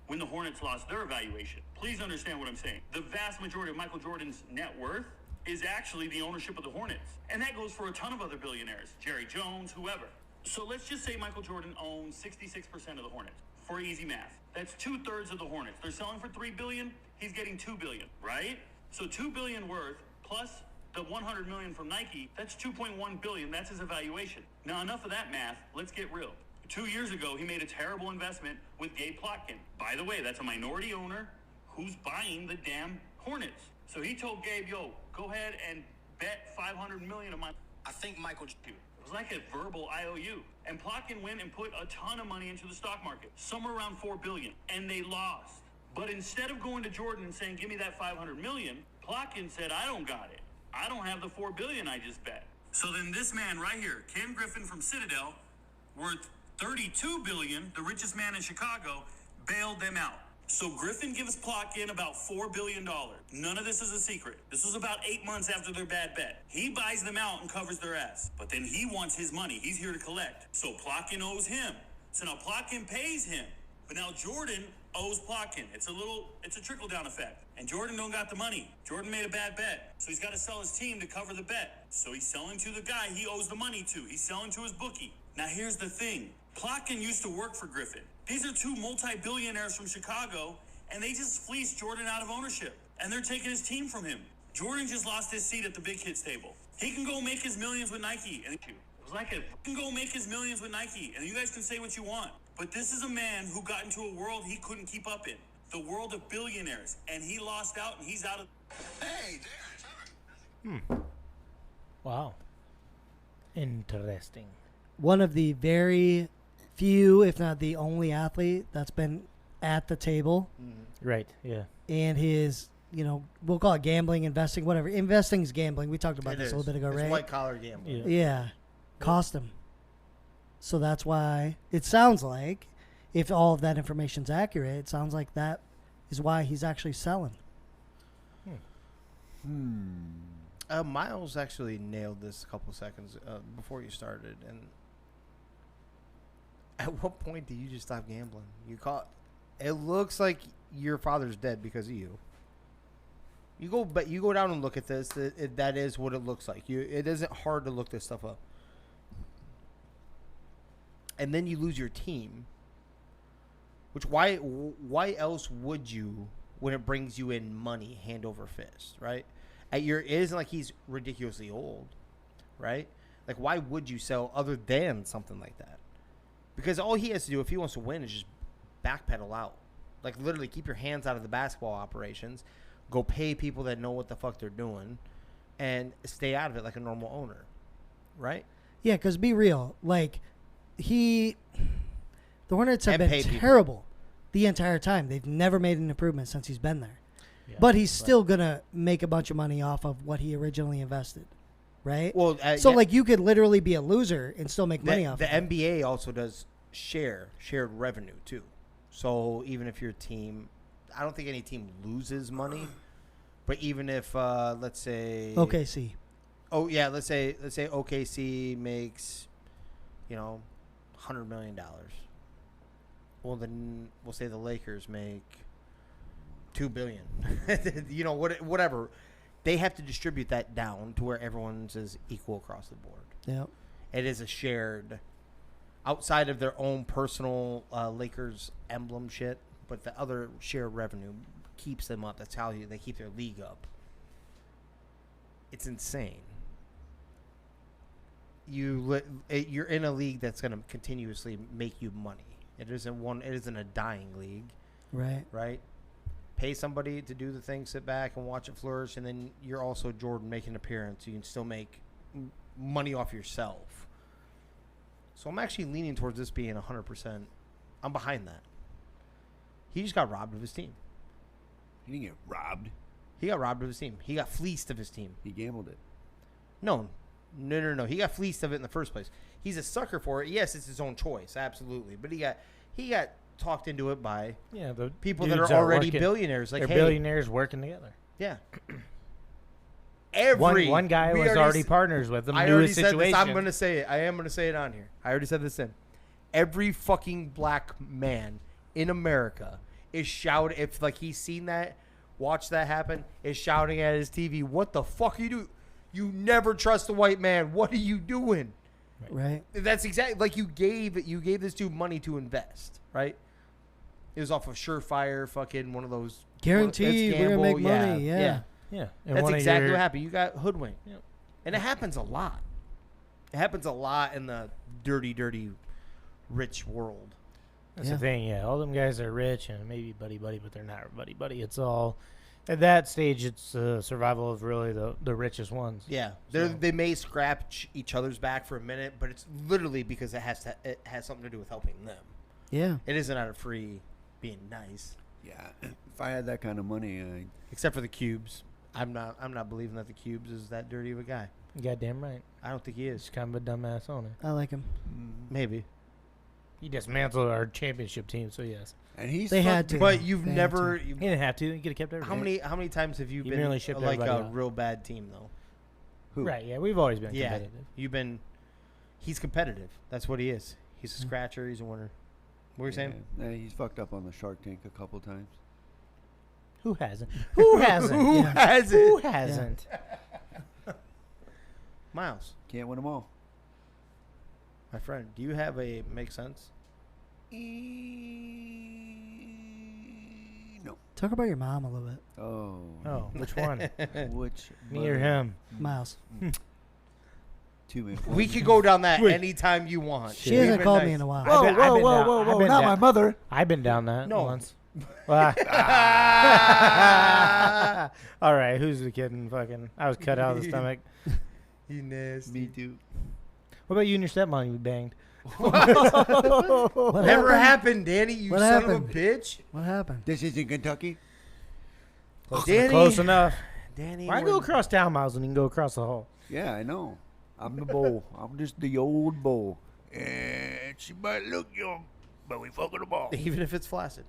when the Hornets lost their evaluation. Please understand what I'm saying. The vast majority of Michael Jordan's net worth is actually the ownership of the Hornets. And that goes for a ton of other billionaires, Jerry Jones, whoever. So let's just say Michael Jordan owns 66% of the Hornets. For easy math, that's 2/3 of the Hornets. They're selling for $3 billion. He's getting $2 billion, right? So $2 billion worth plus the $100 million from Nike. That's $2.1 billion. That's his evaluation. Now enough of that math. Let's get real. 2 years ago, he made a terrible investment with Gabe Plotkin. By the way, that's a minority owner who's buying the damn Hornets. So he told Gabe, "Yo, go ahead and bet $500 million of my." I think Michael. It was like a verbal IOU. And Plotkin went and put a ton of money into the stock market, somewhere around $4 billion, and they lost. But instead of going to Jordan and saying, "Give me that $500 million," Plotkin said, "I don't got it. I don't have the $4 billion I just bet." So then this man right here, Ken Griffin from Citadel, worth $32 billion, the richest man in Chicago, bailed them out. So Griffin gives Plotkin about $4 billion. None of this is a secret. This was about 8 months after their bad bet. He buys them out and covers their ass. But then he wants his money. He's here to collect. So Plotkin owes him So now Plotkin pays him. But now Jordan owes Plotkin. It's a trickle-down effect. And Jordan don't got the money. Jordan made a bad bet. So he's got to sell his team to cover the bet. So he's selling to the guy he owes the money to. He's selling to his bookie. Now here's the thing. Plotkin used to work for Griffin. These are two multi-billionaires from Chicago, and they just fleeced Jordan out of ownership. And they're taking his team from him. Jordan just lost his seat at the big kids table. He can go make his millions with Nike. And it was like he can go make his millions with Nike. And you guys can say what you want. But this is a man who got into a world he couldn't keep up in. The world of billionaires. And he lost out, and he's out of... Hey, Darren. Wow. Interesting. One of the very few, if not the only athlete that's been at the table. Right, yeah. And his, we'll call it gambling, investing, whatever. Investing's gambling. We talked about this a little bit ago, it's right? white-collar gambling. Yeah. Cost him. So that's why it sounds like, if all of that information's accurate, it sounds like that is why he's actually selling. Miles actually nailed this a couple seconds before you started. And at what point do you just stop gambling? It looks like your father's dead because of you. You go down and look at this. That is what it looks like. It isn't hard to look this stuff up. And then you lose your team. Which why else would you, when it brings you in money, hand over fist, right? It isn't like he's ridiculously old, right? Like, why would you sell other than something like that? Because all he has to do if he wants to win is just backpedal out. Like, literally keep your hands out of the basketball operations. Go pay people that know what the fuck they're doing. And stay out of it like a normal owner, right? Yeah, because be real. Like, the Hornets have And been pay terrible the entire time. They've never made an improvement since he's been there. Yeah. But he's still going to make a bunch of money off of what he originally invested, right? Well, so, like, you could literally be a loser and still make money off the of it. NBA also does shared revenue, too. So even if your team, I don't think any team loses money, but even if, let's say... OKC. Oh, yeah, let's say OKC makes, $100 million. Well, then we'll say the Lakers make $2 billion. Whatever. They have to distribute that down to where everyone's is equal across the board. Yeah. It is a shared, outside of their own personal Lakers emblem shit, but the other shared revenue keeps them up. That's how they keep their league up. It's insane. You're in a league that's going to continuously make you money. It isn't a dying league. Right. Right? Pay somebody to do the thing, sit back and watch it flourish, and then you're also Jordan making an appearance. You can still make money off yourself. So I'm actually leaning towards this being 100%. I'm behind that. He just got robbed of his team. He didn't get robbed. He got robbed of his team. He got fleeced of his team. He gambled it. No. He got fleeced of it in the first place. He's a sucker for it. Yes, it's his own choice, absolutely. But he got talked into it by the people that dudes are already working, billionaires. Like, they're hey, billionaires working together. yeah. One guy was already partners with them. I knew already his said situation. this. I'm going to say it. I am going to say it on here. I already said this in. Every fucking black man in America is shouting. If he's seen that, watched that happen, is shouting at his TV, "What the fuck you do? You never trust a white man. What are you doing?" Right. That's exactly like you gave this dude money to invest, right? It was off of Surefire, fucking one of those Guaranteed, we're going to make money. Yeah. Yeah. And That's one of exactly your- what happened. You got hoodwinked. Yep. And it happens a lot. It happens a lot in the dirty, dirty, rich world. That's the thing, yeah. All them guys are rich and maybe buddy-buddy, but they're not buddy-buddy. It's all, at that stage, it's survival of really the richest ones. Yeah. So- They may scratch each other's back for a minute, but it's literally because it has something to do with helping them. Yeah. It isn't out of free being nice. Yeah. If I had that kind of money, Except for the Cubes. I'm not believing that the Cubes is that dirty of a guy. Goddamn right. I don't think he He's is. kind of a dumbass owner. I like him. Maybe. He dismantled our championship team, so yes. and he's They had to. But you've They had never. to. He didn't have to. He could have kept everything. How many times have you He been merely shipped like everybody a out. real bad team though? Who? Right, yeah. We've always been Yeah, competitive. you've been. He's competitive. That's what he is. He's a scratcher. He's a winner. What were you saying? Yeah, he's fucked up on the Shark Tank a couple times. Who hasn't? Who hasn't? Who hasn't? Who hasn't? Miles, Can't win them all. my friend, do you have a make sense? No. Talk about your mom a little bit, Oh. Oh, which one? Which? Me or him? Miles. Too many. We could go down that anytime you want. She hasn't called me in a while. Whoa, I've been whoa, down- whoa, I've whoa! been Not down- my mother. I've been down that No. once. All right, who's the kid? And fucking, I was cut out of the stomach. You nasty. Me too. What about you and your stepmom? You banged. What Never happened? happened, Danny. You What son happened? of a bitch. What happened? This is in Kentucky. Danny. Close enough. Danny. Why go across town, Miles, and you can go across the hall? Yeah, I know. I'm the bull. I'm just the old bull. And she might look young, but we fucking the ball. Even if it's flaccid.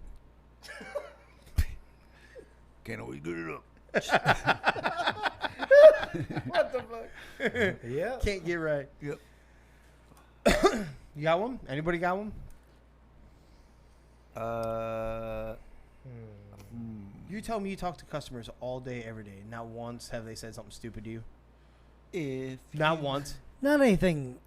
Can't always get it up. What the fuck? Yeah. Can't get right. Yep. You got one? Anybody got one? You tell me you talk to customers all day, every day. Not once have they said something stupid to you. If Not once. Not anything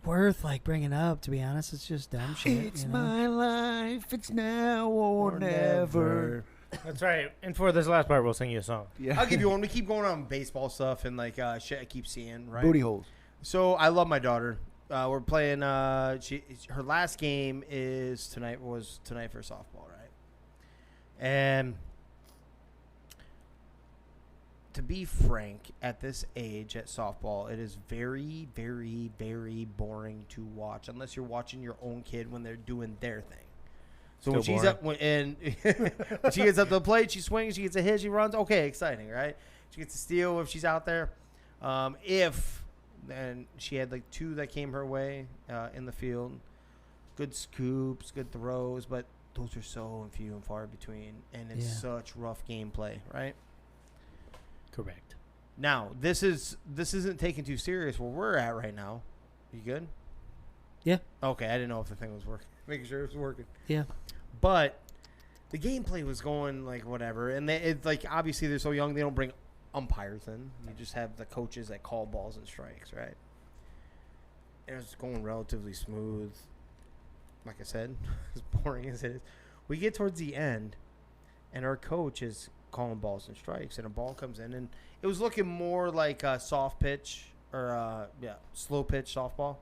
worth like bringing up. To be honest, it's just dumb shit. it's you know? my life, it's now or never. That's right. And for this last part, we'll sing you a song. Yeah. I'll give you one. We keep going on baseball stuff and like shit I keep seeing. Right. Booty holes. So I love my daughter. We're playing. Her last game is tonight. Was tonight for softball, right? And to be frank, at this age at softball, it is very, very, very boring to watch unless you're watching your own kid when they're doing their thing. So when Still she's up, when she gets up to the plate, she swings, she gets a hit, she runs. Okay, exciting, right? She gets a steal if she's out there. And she had like 2 that came her way in the field. Good scoops, good throws, but those are so few and far between, and it's such rough gameplay, right? Correct. Now, this isn't taken too serious where we're at right now. You good? Yeah. Okay, I didn't know if the thing was working. Making sure it was working. Yeah. But the gameplay was going like whatever, and it's like obviously they're so young they don't bring umpires in. You just have the coaches that call balls and strikes, right? It was going relatively smooth. Like I said, as boring as it is, we get towards the end, and our coach is calling balls and strikes, and a ball comes in, and it was looking more like a soft pitch or slow pitch softball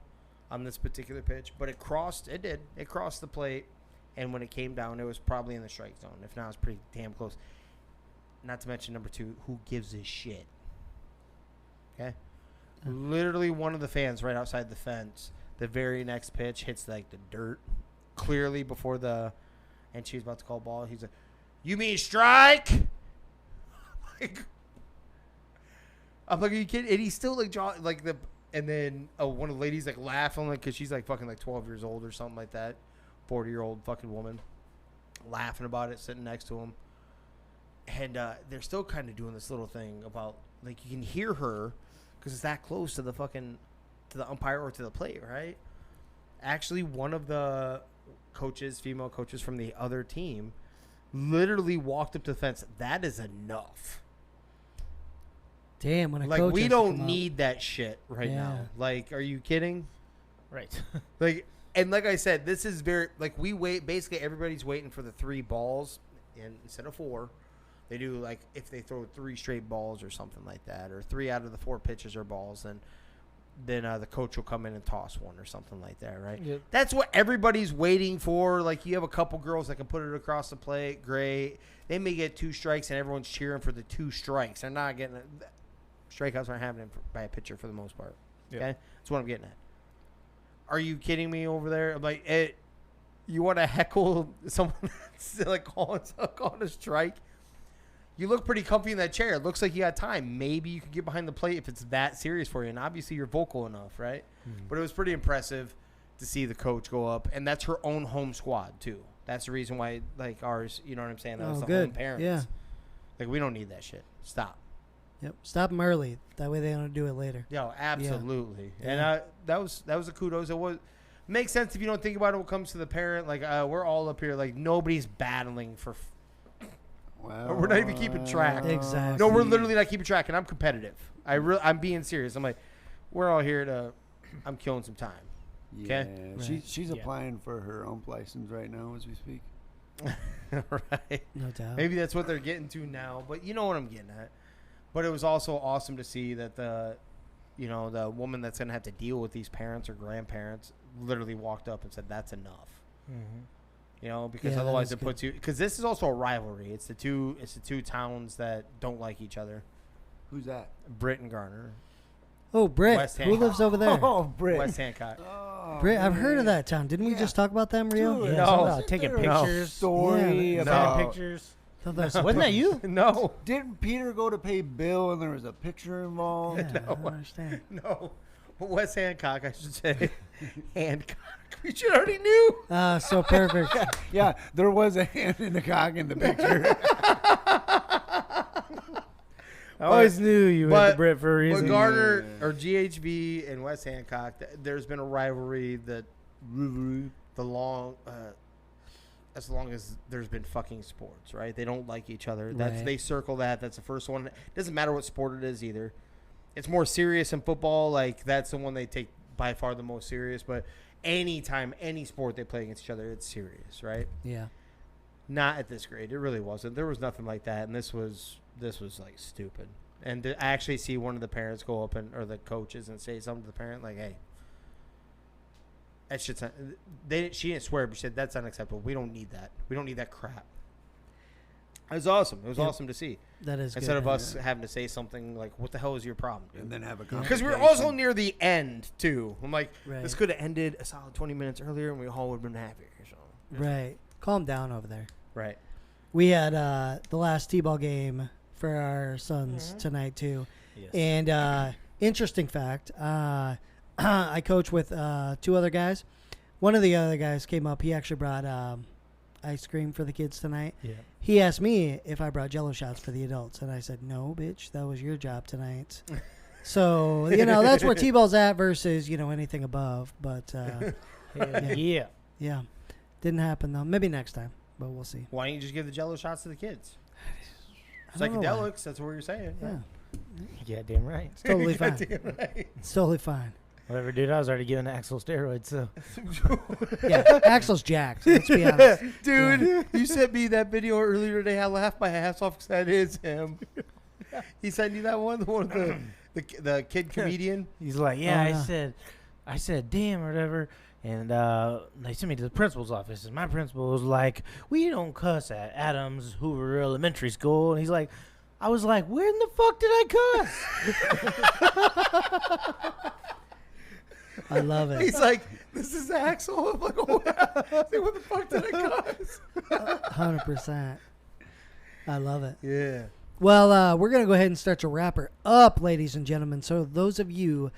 on this particular pitch, but it crossed the plate, and when it came down, it was probably in the strike zone. If not, it was pretty damn close. Not to mention number 2, who gives a shit? Okay, literally one of the fans right outside the fence. The very next pitch hits like the dirt, clearly before and she's about to call ball. He's like, "You mean strike?" I'm like, "Are you kidding?" And he's still like and then one of the ladies like laughing like because she's like fucking like 12 years old or something like that, 40-year-old fucking woman, laughing about it, sitting next to him, and they're still kind of doing this little thing about like you can hear her because it's that close to the fucking to the umpire or to the plate, right? Actually, one of the coaches, female coaches from the other team, literally walked up to the fence. That is enough. Damn, when a Like, coach we has to don't come out. need that shit right Yeah. now. Like, are you kidding? Right. Like, and like I said, this is very, like, we wait, basically everybody's waiting for the 3 balls and instead of 4. They do, like, if they throw 3 straight balls or something like that, or 3 out of the 4 pitches are balls, then the coach will come in and toss one or something like that, right? Yep. That's what everybody's waiting for. Like, you have a couple girls that can put it across the plate. Great. They may get 2 strikes, and everyone's cheering for the 2 strikes. They're not getting it. Strikeouts aren't happening by a pitcher for the most part. Yep. Okay? That's what I'm getting at. Are you kidding me over there? I'm like, you want to heckle someone that's like calling a strike? You look pretty comfy in that chair. It looks like you got time. Maybe you could get behind the plate if it's that serious for you. And obviously you're vocal enough, right? Mm-hmm. But it was pretty impressive to see the coach go up. And that's her own home squad, too. That's the reason why, like, ours, you know what I'm saying? That was the home parents. Yeah. Like, we don't need that shit. Stop. Yep. Stop them early. That way they don't do it later. Yo, absolutely. Yeah. And that was a kudos. It was makes sense if you don't think about it when it comes to the parent. Like, we're all up here. Like, nobody's battling for. Well, We're not even keeping track. Exactly. No, we're literally not keeping track, and I'm competitive. I'm being serious. I'm like, we're all here to. I'm killing some time. Yeah, Okay. she's applying for her ump license right now as we speak. Right. No doubt. Maybe that's what they're getting to now, but you know what I'm getting at. But it was also awesome to see that the woman that's gonna have to deal with these parents or grandparents literally walked up and said, "That's enough." Mm-hmm. Because Yeah, that otherwise is it good. puts you. Because this is also a rivalry. It's the two towns that don't like each other. Who's that? Britt and Garner. Oh, Britt. West Who Hancock. lives over there? Oh, Britt. West Hancock. Oh, Britt, I've heard of man. that town. Didn't we Yeah. just talk about them, Rio? Dude, Yeah, No. something about Isn't taking there a pictures. story Yeah, about Taking pictures. Thought that was Wasn't that you? No. Didn't Peter go to pay Bill and there was a picture involved? Yeah, I don't understand. No. But West Hancock, I should say. Hancock. We should already knew. So perfect. Yeah, there was a hand in the cock in the picture. I always knew you were the Brit for a But reason. Garner or GHB and West Hancock, there's been a rivalry that as long as there's been fucking sports, right? They don't like each other. Right. They circle that. That's the first one. It doesn't matter what sport it is either. It's more serious in football. Like, that's the one they take by far the most serious. But anytime, any sport they play against each other, it's serious, right? Yeah. Not at this grade. It really wasn't. There was nothing like that, and this was like stupid. And to actually see one of the parents go up or the coaches and say something to the parent like, "Hey, that shit's not." She didn't swear, but she said that's unacceptable. We don't need that. We don't need that crap. It was awesome. It was awesome to see. That is Instead good, of man. us having to say something like, "What the hell is your problem?" And then have a Because we were conversation. also near the end too. I'm like, Right. this could have ended a solid 20 minutes earlier, and we all would have been happier. So. Right. Calm down over there. Right. We had the last T-ball game for our sons tonight too. Yes. And interesting fact, I coach with two other guys. One of the other guys came up. He actually brought ice cream for the kids tonight. Yeah. He asked me if I brought Jello shots for the adults, and I said, "No, bitch, that was your job tonight." So that's where T-ball's at versus anything above. But Yeah. yeah, didn't happen though. Maybe next time, but we'll see. Why don't you just give the Jello shots to the kids? I don't know why. Psychedelics. That's what you're saying. Yeah, Yeah, damn right. it's totally fine. Goddamn right. It's totally fine. Whatever, dude. I was already giving Axel steroids, so. Yeah, Axel's jacked. Let's be honest. Dude, you sent me that video earlier today. I laughed my ass off because that is him. He sent you that one, the one with the kid comedian. He's like, yeah, Oh, yeah. I said, damn, or whatever. And they sent me to the principal's office. And my principal was like, we don't cuss at Adams Hoover Elementary School. And he's like, I was like, where in the fuck did I cuss? I love it. He's like, this is Axel. I'm like, oh, yeah. Like, what the fuck did I cuss? 100%. I love it. Yeah. Well, we're going to go ahead and start to wrap her up, ladies and gentlemen. So those of you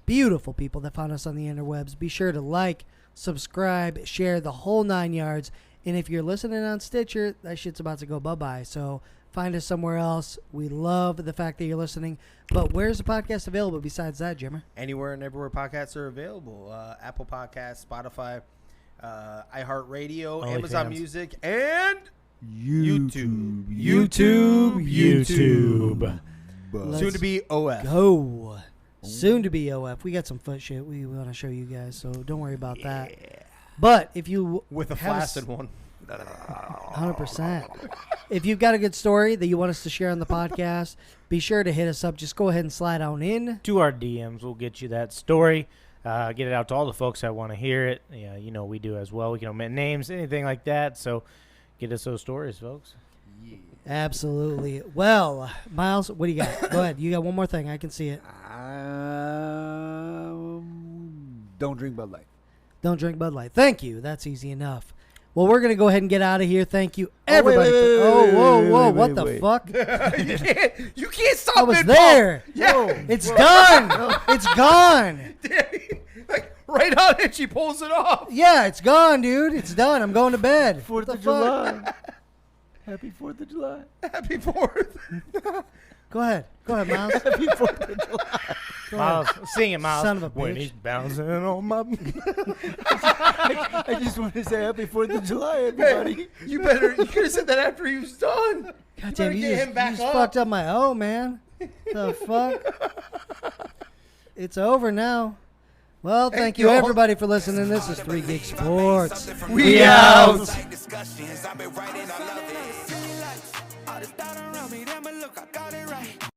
beautiful people that found us on the interwebs, be sure to like, subscribe, share the whole 9 yards. And if you're listening on Stitcher, that shit's about to go bye-bye. So find us somewhere else. We love the fact that you're listening. But where's the podcast available besides that, Jimmer? Anywhere and everywhere podcasts are available. Apple Podcasts, Spotify, iHeartRadio, Amazon OnlyFans. Music, and YouTube. Let's Soon to be OF. go. Soon to be OF. We got some foot shit we want to show you guys, so don't worry about that. But if you With a have flaccid one. 100%. If you've got a good story that you want us to share on the podcast, be sure to hit us up. Just go ahead and slide on in. To our DMs, we'll get you that story. Get it out to all the folks that want to hear it. Yeah, we do as well. We can omit names, anything like that. So get us those stories, folks. Absolutely. Well, Miles, what do you got? Go ahead. You got one more thing. I can see it. Don't drink Bud Light. Don't drink Bud Light. Thank you. That's easy enough. Well, we're going to go ahead and get out of here. Thank you, everybody. Whoa. What the fuck? You can't stop I was mid-pump. there. Yeah. It's done. It's gone. Like, right on it, she pulls it off. Yeah, it's gone, dude. It's done. I'm going to bed. 4th What of the fuck? July. Happy 4th of July. Happy 4th. Go ahead, Miles. Happy 4th of July. Go Miles, ahead. sing it, Miles. Son of a When bitch. he's bouncing on my. I just want to say happy 4th of July, everybody. You could have said that after he was done. God better damn, you get just, him back you just up. fucked up my O, man. The fuck? It's over now. Well, thank you y'all. everybody for listening. This is 3 Gig Sports. We out. Like discussions, I've been writing, I love it. All this doubt around me, then but look, I got it right.